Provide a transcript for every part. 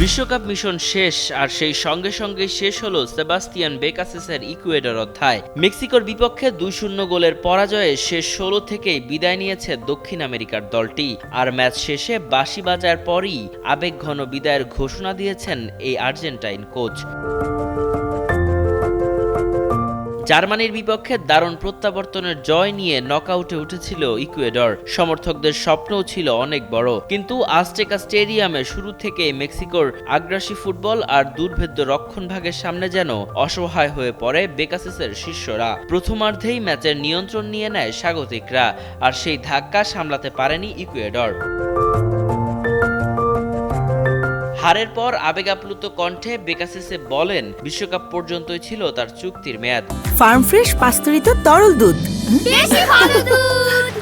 বিশ্বকাপ মিশন শেষ, আর সেই সঙ্গে সঙ্গে শেষ হলো সেবাস্তিয়ান বেকাসেসের ইকুয়েডর অধ্যায়। মেক্সিকোর বিপক্ষে ২-০ গোলের পরাজয়ে শেষ ১৬ থেকেই বিদায় নিয়েছে দক্ষিণ আমেরিকার দলটি। আর ম্যাচ শেষে বাঁশি বাজার পরই আবেগঘন বিদায়ের ঘোষণা দিয়েছেন এই আর্জেন্টাইন কোচ। জার্মানির বিপক্ষে দারুণ প্রত্যাবর্তনের জয় নিয়ে নকআউটে উঠেছিল ইকুয়েডর। সমর্থকদের স্বপ্নও ছিল অনেক বড়, কিন্তু আজটেকা স্টেডিয়ামে শুরু থেকে মেক্সিকোর আগ্রাসী ফুটবল আর দুর্ভেদ্য রক্ষণভাগের সামনে যেন অসহায় হয়ে পড়ে বেকাসেসের শিষ্যরা। প্রথমার্ধেই ম্যাচের নিয়ন্ত্রণ নিয়ে নেয় স্বাগতিকরা, আর সেই ধাক্কা সামলাতে পারেনি ইকুয়েডর। হারের পর আবেগাপ্লুত কণ্ঠে বেকাসেসে বলেন, বিশ্বকাপ পর্যন্তই ছিল তার চুক্তির মেয়াদ। ফার্ম ফ্রেশ পাস্তুরিত তরল দুধ, বেশি ভালো দুধ।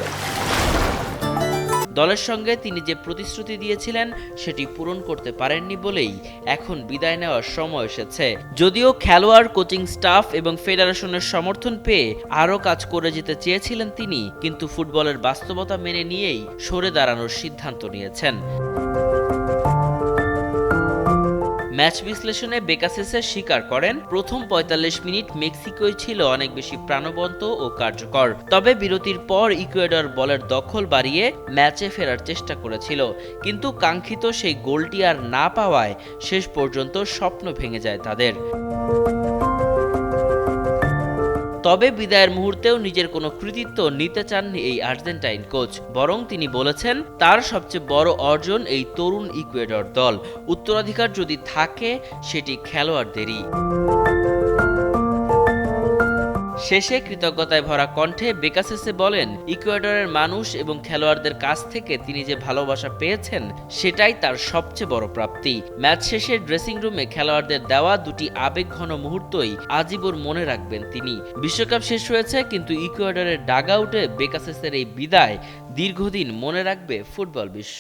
দলের সঙ্গে তিনি যে প্রতিশ্রুতি দিয়েছিলেন সেটি পূরণ করতে পারেননি বলেই এখন বিদায় নেওয়ার সময় এসেছে। যদিও খেলোয়াড়, কোচিং স্টাফ এবং ফেডারেশনের সমর্থন পেয়ে আরও কাজ করে যেতে চেয়েছিলেন তিনি, কিন্তু ফুটবলের বাস্তবতা মেনে নিয়েই সরে দাঁড়ানোর সিদ্ধান্ত নিয়েছেন। ম্যাচ বিশ্লেষণে বেকাসেসে স্বীকার করেন, প্রথম ৪৫ মিনিট মেক্সিকোই ছিল অনেক বেশি প্রাণবন্ত ও কার্যকর। তবে বিরতির পর ইকুয়েডর বলের দখল বাড়িয়ে ম্যাচে ফেরার চেষ্টা করেছিল, কিন্তু কাঙ্ক্ষিত সেই গোলটি আর না পাওয়ায় শেষ পর্যন্ত স্বপ্ন ভেঙে যায় তাদের। তবে বিদায়ের মুহূর্তেও নিজের কোনো কৃতিত্ব নিতে চাননি এই আর্জেন্টাইন কোচ। বরং তিনি বলেছেন, তার সবচেয়ে বড় অর্জন এই তরুণ ইকুয়েডর দল। উত্তরাধিকার যদি থাকে সেটি খেলোয়াড়দেরই। শেষে কৃতজ্ঞতায় ভরা কণ্ঠে বেকাসেসে বলেন, ইকুয়েডরের মানুষ এবং খেলোয়াড়দের কাছ থেকে তিনি যে ভালোবাসা পেয়েছেন সেটাই তার সবচেয়ে বড় প্রাপ্তি। ম্যাচ শেষে ড্রেসিং রুমে খেলোয়াড়দের দেওয়া দুটি আবেগঘন মুহূর্তই আজীবন মনে রাখবেন তিনি। বিশ্বকাপ শেষ হয়েছে, কিন্তু ইকুয়েডরের ডাগআউটে বেকাসেসের এই বিদায় দীর্ঘদিন মনে রাখবে ফুটবল বিশ্ব।